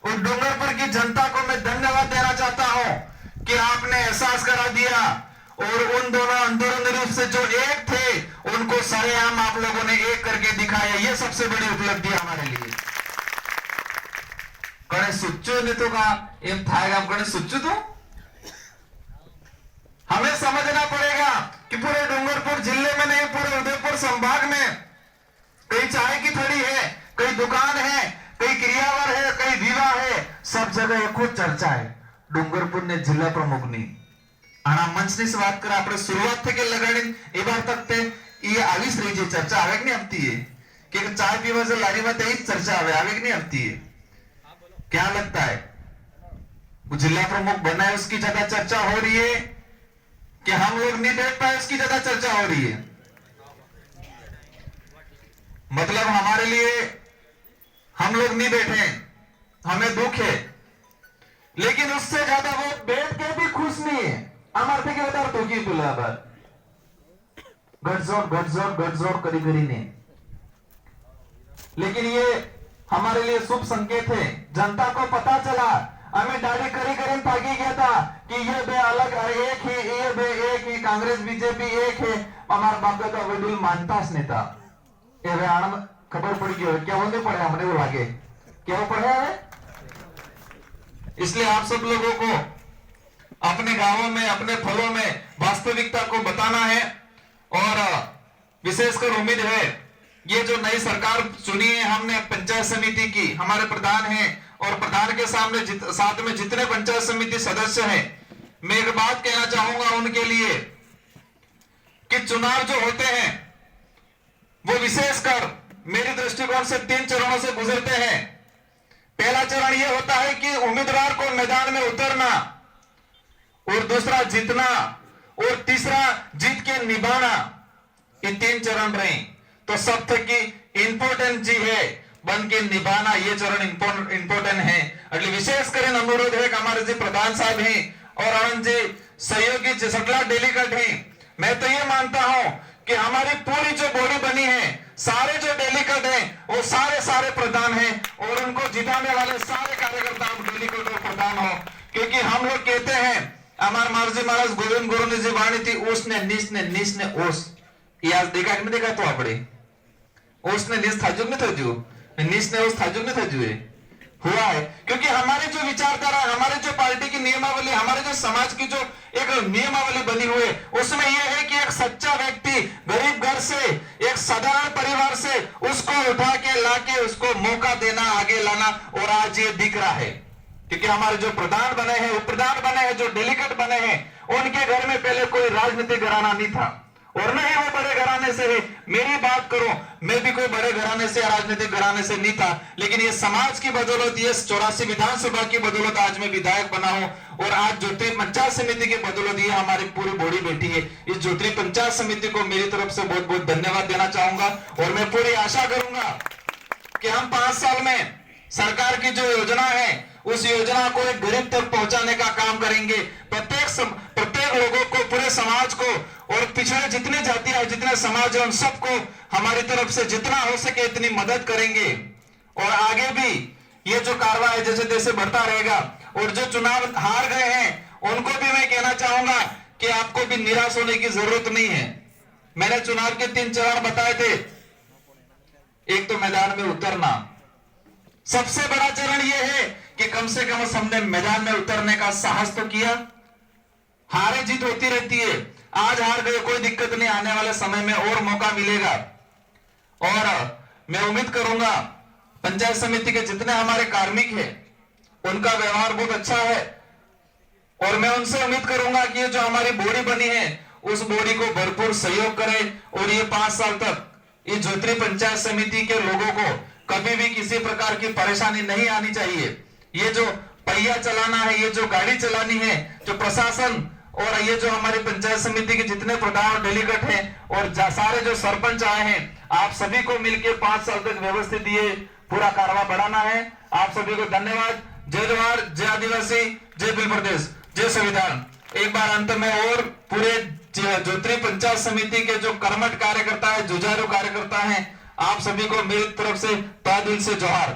और डूंगरपुर की जनता को मैं धन्यवाद देना चाहता हूं कि आपने एहसास करा दिया और उन दोनों अंदरूनी रूप से जो एक थे उनको सरेआम आप लोगों ने एक करके दिखाया। ये सबसे बड़ी उपलब्धि हमारे लिए। गणेश सुच्चू ने तो कहा एम थाएगा गणेश सुच्चू तो हमें समझना पड़ेगा कि पूरे डूंगरपुर जिले में नहीं, पूरे उदयपुर संभाग में कहीं चाय की थड़ी है, कहीं दुकान है, कहीं क्रियावर है, कहीं विवाह है, सब जगह एक खुद चर्चा है डूंगरपुर ने जिला प्रमुख ની આના મંચની વાત કરે આપણે શરૂઆત થી કે લગાડી એ બાર તક તે એ આવી જ રહી છે ચર્ચા આવે કે નહીં આવતી है कि चाय पीवा से लारी में तेज चर्चा आवे कि नहीं आती है। क्या लगता है वो जिला प्रमुख बना है उसकी ज्यादा चर्चा हो रही है कि हम लोग नहीं बैठ पाए उसकी ज्यादा चर्चा हो रही है। मतलब हमारे लिए हम लोग नहीं बैठे, हमें दुख है, लेकिन उससे ज्यादा वो बैठ के भी खुश नहीं है। अमर थे कि बता तो की बोला गठजोड़ करी ने, लेकिन ये हमारे लिए शुभ संकेत है। जनता को पता चला, हमें दाढ़ी करी भागी गया था कि ये बे अलग एक ही, ये बे एक ही, कांग्रेस बीजेपी एक है। हमारे बाप का वडील मानता नहीं था, ये आनंद खबर पड़ गई क्या बोलते पड़े हमने वो आगे क्या वो पढ़े है। इसलिए आप सब लोगों को अपने गांवों में, अपने फलों में वास्तविकता को बताना है। और विशेषकर उम्मीद है ये जो नई सरकार चुनी है हमने पंचायत समिति की, हमारे प्रधान हैं और प्रधान के सामने साथ में जितने पंचायत समिति सदस्य हैं, मैं एक बात कहना चाहूंगा उनके लिए कि चुनाव जो होते हैं वो विशेषकर मेरी दृष्टिकोण से 3 चरणों से गुजरते हैं। पहला चरण यह होता है कि उम्मीदवार को मैदान में उतरना, और दूसरा जीतना, और तीसरा जीत के निभाना। ये 3 चरण रहे तो सब थे कि इंपोर्टेंट जी है बन के निभाना, ये चरण इंपोर्टेंट है। એટલે વિશેષ કરીને अनुरोध है कि हमारे जी प्रधान साहब हैं और आनंद जी सहयोगी सटला डेलीगेट हैं। मैं तो ये मानता हूं कि हमारी पूरी जो बॉडी बनी है, सारे जो डेलीगेट हैं वो सारे प्रधान हैं और उनको जिताने वाले सारे कार्यकर्ता डेलीगेट और प्रधान हो। क्योंकि हम लोग कहते हैं हमारे मारजी महाराज गोविंद गुरु ने जी वाणी थी ओस ने नीच ने नीच ने ओस। ये आज देखा कि नहीं देखा तो आपने ओस ने नीच थाजुग नहीं थाजू, नीच ने ओस थाजुग नहीं थाजू हुआ है। क्योंकि हमारी जो विचारधारा, हमारे जो पार्टी की नियमावली, हमारे जो समाज की जो एक नियमावली बनी हुई है उसमें यह है कि एक सच्चा व्यक्ति गरीब घर से, एक साधारण परिवार से उसको उठा के लाके उसको मौका देना, आगे लाना, और आज ये दिख रहा है। क्योंकि हमारे जो प्रधान बने हैं, उप प्रधान बने हैं, जो डेलीगेट बने हैं, उनके घर में पहले कोई राजनीतिक घराना नहीं था और न ही वो बड़े घराने से है। मेरी बात करो, मैं भी कोई बड़े घराने से, राजनीतिक घराने से नहीं था, लेकिन ये समाज की बदौलत, ये 84 विधानसभा की बदौलत आज मैं विधायक बना हूं। और आज ज्योति पंचायत समिति की बदौलत ये हमारी पूरी बॉडी बैठी है। इस ज्योति पंचायत समिति को मेरी तरफ से बहुत बहुत धन्यवाद देना चाहूंगा। और मैं पूरी आशा करूंगा कि हम 5 साल में सरकार की जो योजना है उस योजना को एक गरीब तक पहुंचाने का काम करेंगे। प्रत्येक लोगों को, पूरे समाज को, और पिछड़े जितने जाति है, जितने समाज है, उन सबको हमारी तरफ से जितना हो सके इतनी मदद करेंगे। और आगे भी ये जो कार्रवाई जैसे जैसे बढ़ता रहेगा, और जो चुनाव हार गए हैं उनको भी मैं कहना चाहूंगा कि आपको भी निराश होने की जरूरत नहीं है। मैंने चुनाव के 3 चरण बताए थे। एक तो मैदान में उतरना, सबसे बड़ा चरण यह है कि कम से कम हमने मैदान में उतरने का साहस तो किया। हारे जीत होती रहती है, आज हार गए कोई दिक्कत नहीं, आने वाले समय में और मौका मिलेगा। और मैं उम्मीद करूंगा पंचायत समिति के जितने हमारे कार्मिक हैं उनका व्यवहार बहुत अच्छा है, और मैं उनसे उम्मीद करूंगा कि ये जो हमारी बॉडी बनी है उस बॉडी को भरपूर सहयोग करे, और ये 5 साल तक ये ज्योति पंचायत समिति के लोगों को कभी भी किसी प्रकार की परेशानी नहीं आनी चाहिए। ये जो पहिया चलाना है, ये जो गाड़ी चलानी है, जो प्रशासन और ये जो हमारी पंचायत समिति के जितने प्रधान और डेलीगेट हैं और सारे जो सरपंच आए हैं, आप सभी को मिलकर 5 साल तक व्यवस्थित ये पूरा कारवा बढ़ाना है। आप सभी को धन्यवाद। जय जवाहर, जय आदिवासी, जय बिल प्रदेश, जय संविधान। एक बार अंत में और पूरे ज्योति पंचायत समिति के जो कर्मठ कार्यकर्ता है, जुझारू कार्यकर्ता हैं, आप सभी को मेरी तरफ से तहे दिल से जोहार।